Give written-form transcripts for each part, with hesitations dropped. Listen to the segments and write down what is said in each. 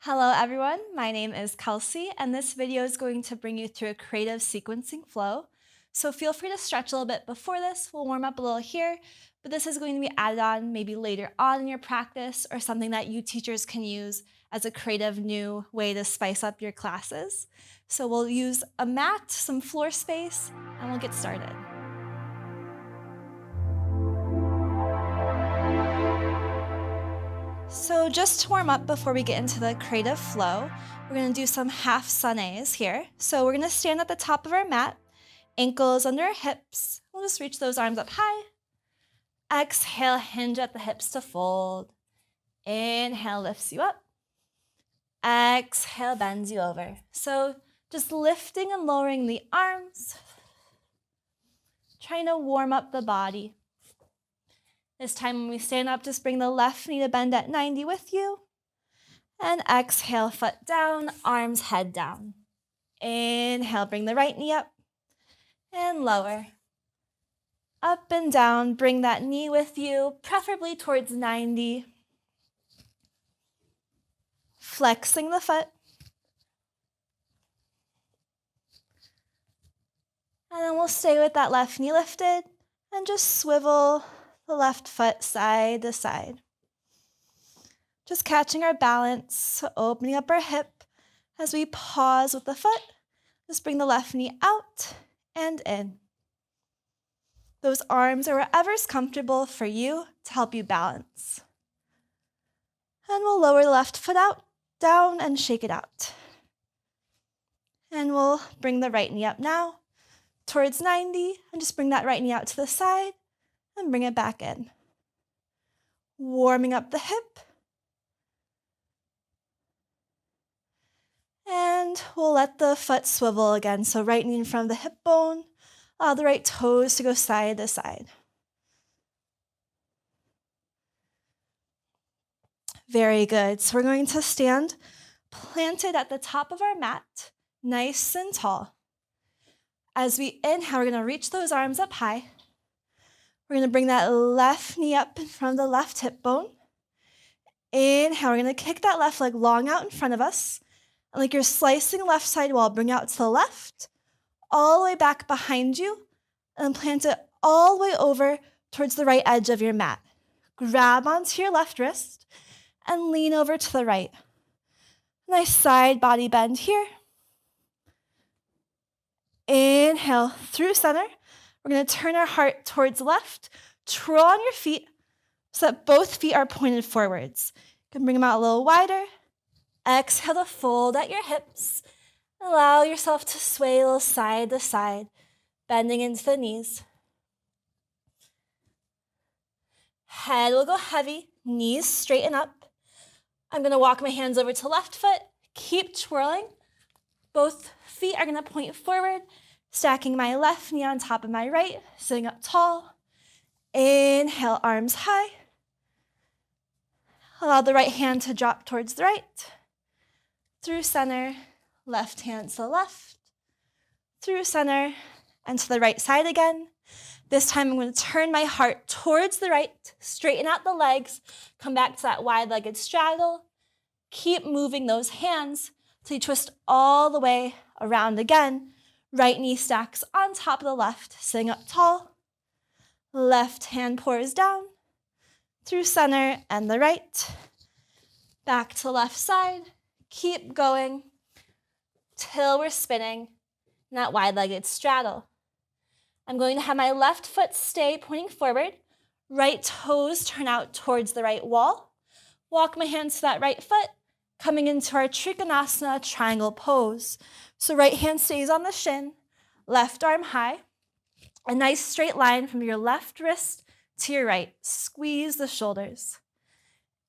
Hello everyone, my name is Kelsey and this video is going to bring you through a creative sequencing flow. So feel free to stretch a little bit before this, we'll warm up a little here, but this is going to be added on maybe later on in your practice or something that you teachers can use as a creative new way to spice up your classes. So we'll use a mat, some floor space, and we'll get started. So just to warm up before we get into the creative flow, we're going to do some half sunnaes here. So we're going to stand at the top of our mat, ankles under our hips. We'll just reach those arms up high. Exhale, hinge at the hips to fold. Inhale, lifts you up. Exhale, bends you over. So just lifting and lowering the arms, trying to warm up the body. This time when we stand up, just bring the left knee to bend at 90 with you. And exhale, foot down, arms head down. Inhale, bring the right knee up and lower. Up and down, bring that knee with you, preferably towards 90. Flexing the foot. And then we'll stay with that left knee lifted and just swivel the left foot side to side. Just catching our balance, opening up our hip as we pause with the foot. Just bring the left knee out and in. Those arms are wherever's comfortable for you to help you balance. And we'll lower the left foot out, down, and shake it out. And we'll bring the right knee up now towards 90 and just bring that right knee out to the side and bring it back in. Warming up the hip. And we'll let the foot swivel again. So right knee in front of the hip bone, allow the right toes to go side to side. Very good. So we're going to stand planted at the top of our mat, nice and tall. As we inhale, we're going to reach those arms up high. We're going to bring that left knee up in front of the left hip bone. Inhale, we're going to kick that left leg long out in front of us. And like you're slicing left side wall, bring out to the left, all the way back behind you, and plant it all the way over towards the right edge of your mat. Grab onto your left wrist and lean over to the right. Nice side body bend here. Inhale through center. We're going to turn our heart towards left, twirl on your feet so that both feet are pointed forwards. You can bring them out a little wider. Exhale to fold at your hips. Allow yourself to sway a little side to side, bending into the knees. Head will go heavy, knees straighten up. I'm going to walk my hands over to left foot, keep twirling. Both feet are going to point forward, stacking my left knee on top of my right, sitting up tall. Inhale, arms high. Allow the right hand to drop towards the right. Through center, left hand to the left. Through center, and to the right side again. This time I'm going to turn my heart towards the right, straighten out the legs, come back to that wide-legged straddle. Keep moving those hands till you twist all the way around again. Right knee stacks on top of the left, sitting up tall. Left hand pours down through center and the right. Back to left side. Keep going till we're spinning in that wide-legged straddle. I'm going to have my left foot stay pointing forward. Right toes turn out towards the right wall. Walk my hands to that right foot, coming into our Trikonasana triangle pose. So right hand stays on the shin, left arm high. A nice straight line from your left wrist to your right. Squeeze the shoulders.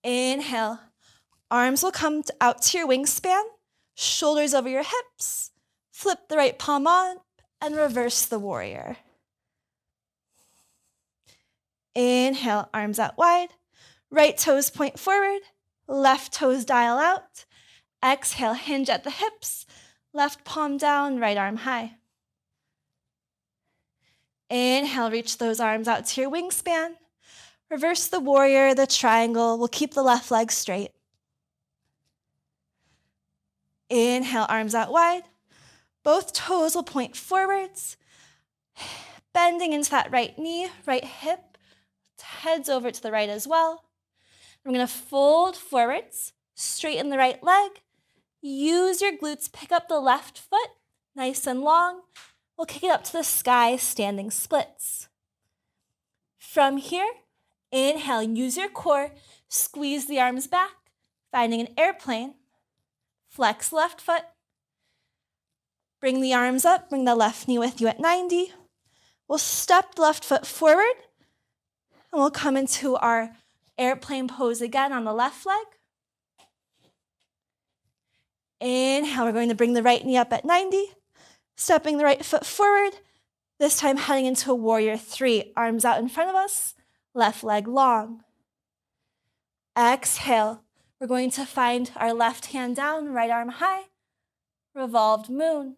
Inhale. Arms will come out to your wingspan, shoulders over your hips. Flip the right palm on and reverse the warrior. Inhale, arms out wide. Right toes point forward. Left toes dial out. Exhale, hinge at the hips. Left palm down, right arm high. Inhale, reach those arms out to your wingspan. Reverse the warrior, the triangle. We'll keep the left leg straight. Inhale, arms out wide. Both toes will point forwards. Bending into that right knee, right hip. Heads over to the right as well. We're going to fold forwards, straighten the right leg. Use your glutes, pick up the left foot, nice and long. We'll kick it up to the sky, standing splits. From here, inhale, use your core, squeeze the arms back, finding an airplane. Flex left foot. Bring the arms up, bring the left knee with you at 90. We'll step the left foot forward, and we'll come into our airplane pose again on the left leg. Inhale, we're going to bring the right knee up at 90, stepping the right foot forward, this time heading into a warrior 3, arms out in front of us, left leg long. Exhale, we're going to find our left hand down, right arm high, revolved moon.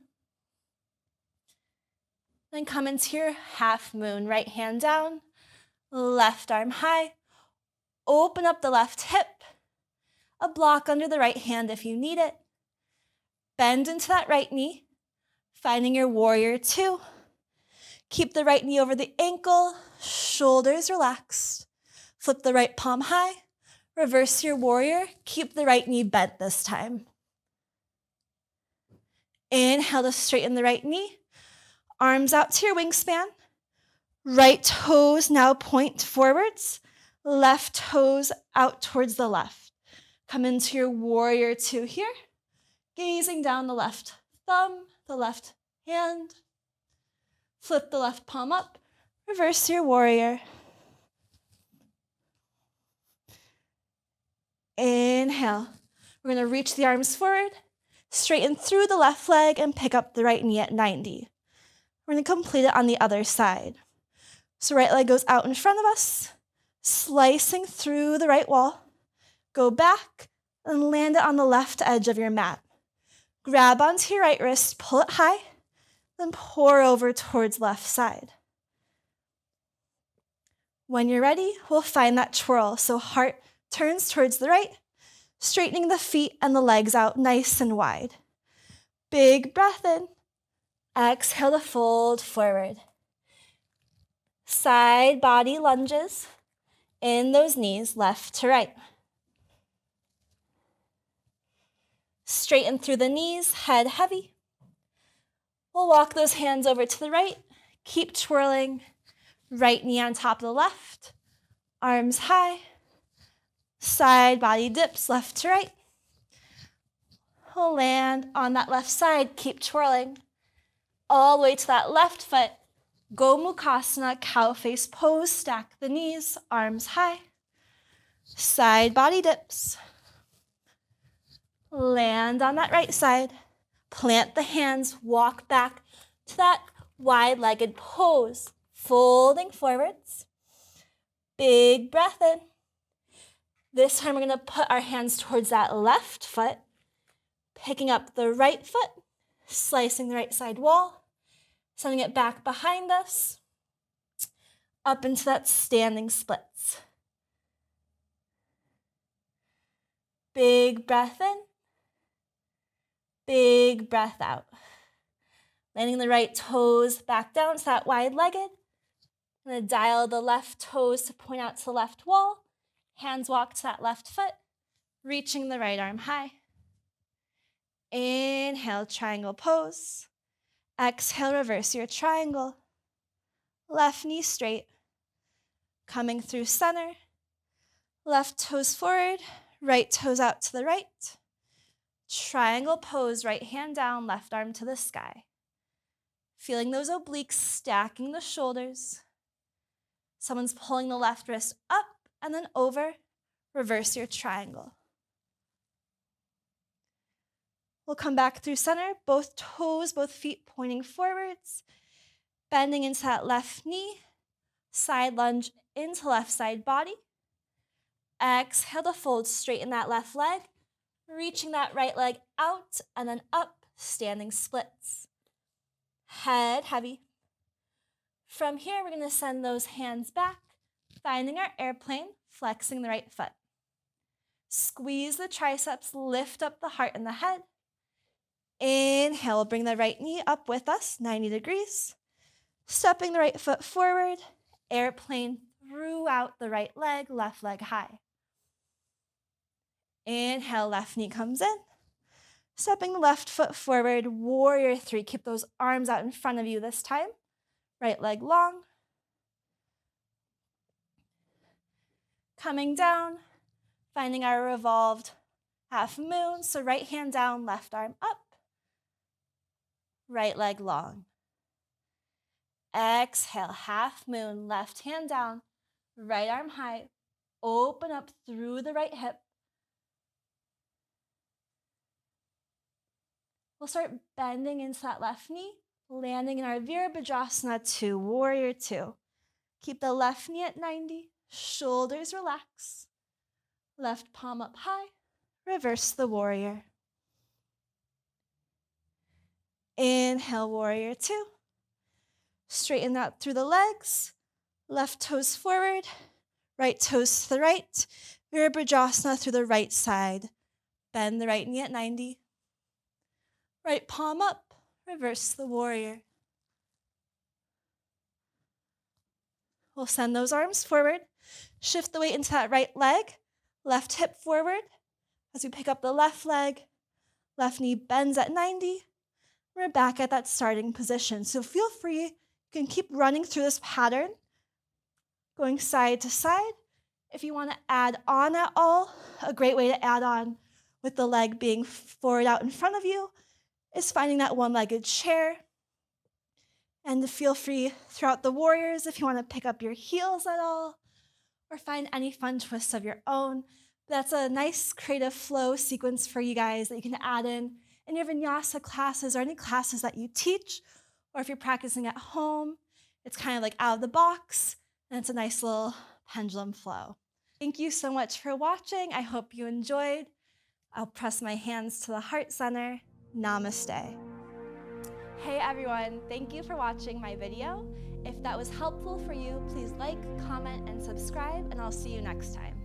Then come into your half moon, right hand down, left arm high. Open up the left hip, a block under the right hand if you need it. Bend into that right knee, finding your warrior 2. Keep the right knee over the ankle, shoulders relaxed. Flip the right palm high, reverse your warrior, keep the right knee bent this time. Inhale to straighten the right knee, arms out to your wingspan. Right toes now point forwards, left toes out towards the left. Come into your warrior 2 here, gazing down the left thumb, the left hand. Flip the left palm up, reverse your warrior. Inhale. We're going to reach the arms forward, straighten through the left leg, and pick up the right knee at 90. We're going to complete it on the other side. So right leg goes out in front of us, slicing through the right wall. Go back and land it on the left edge of your mat. Grab onto your right wrist, pull it high, then pour over towards left side. When you're ready, we'll find that twirl. So heart turns towards the right, straightening the feet and the legs out nice and wide. Big breath in. Exhale to fold forward. Side body lunges in those knees, left to right. Straighten through the knees, head heavy. We'll walk those hands over to the right. Keep twirling. Right knee on top of the left. Arms high. Side body dips, left to right. We'll land on that left side. Keep twirling. All the way to that left foot. Gomukhasana, cow face pose. Stack the knees, arms high. Side body dips. Land on that right side. Plant the hands, walk back to that wide-legged pose. Folding forwards. Big breath in. This time we're going to put our hands towards that left foot, picking up the right foot, slicing the right side wall, sending it back behind us, up into that standing splits. Big breath in. Big breath out. Landing the right toes back down to that wide-legged. I'm going to dial the left toes to point out to the left wall. Hands walk to that left foot, reaching the right arm high. Inhale, triangle pose. Exhale, reverse your triangle. Left knee straight. Coming through center. Left toes forward, right toes out to the right. Triangle pose, right hand down, left arm to the sky. Feeling those obliques, stacking the shoulders. Someone's pulling the left wrist up and then over. Reverse your triangle. We'll come back through center, both toes, both feet pointing forwards. Bending into that left knee. Side lunge into left side body. Exhale to fold, straighten that left leg. Reaching that right leg out and then up, standing splits. Head heavy. From here, we're going to send those hands back, finding our airplane, flexing the right foot. Squeeze the triceps, lift up the heart and the head. Inhale, bring the right knee up with us, 90 degrees. Stepping the right foot forward, airplane throughout the right leg, left leg high. Inhale, left knee comes in. Stepping the left foot forward, warrior three. Keep those arms out in front of you this time. Right leg long. Coming down, finding our revolved half moon. So right hand down, left arm up. Right leg long. Exhale, half moon, left hand down, right arm high. Open up through the right hip. We'll start bending into that left knee, landing in our Virabhadrasana 2, warrior 2. Keep the left knee at 90, shoulders relax. Left palm up high, reverse the warrior. Inhale, warrior 2. Straighten out through the legs, left toes forward, right toes to the right. Virabhadrasana through the right side. Bend the right knee at 90. Right palm up, reverse the warrior. We'll send those arms forward. Shift the weight into that right leg. Left hip forward. As we pick up the left leg, left knee bends at 90. We're back at that starting position. So feel free, you can keep running through this pattern, going side to side. If you want to add on at all, a great way to add on with the leg being forward out in front of you is finding that one-legged chair. And to feel free throughout the warriors if you want to pick up your heels at all or find any fun twists of your own. That's a nice creative flow sequence for you guys that you can add in your vinyasa classes or any classes that you teach, or if you're practicing at home, it's kind of like out of the box, and it's a nice little pendulum flow. Thank you so much for watching. I hope you enjoyed. I'll press my hands to the heart center. Namaste. Hey everyone, thank you for watching my video. If that was helpful for you, please like, comment, and subscribe, and I'll see you next time.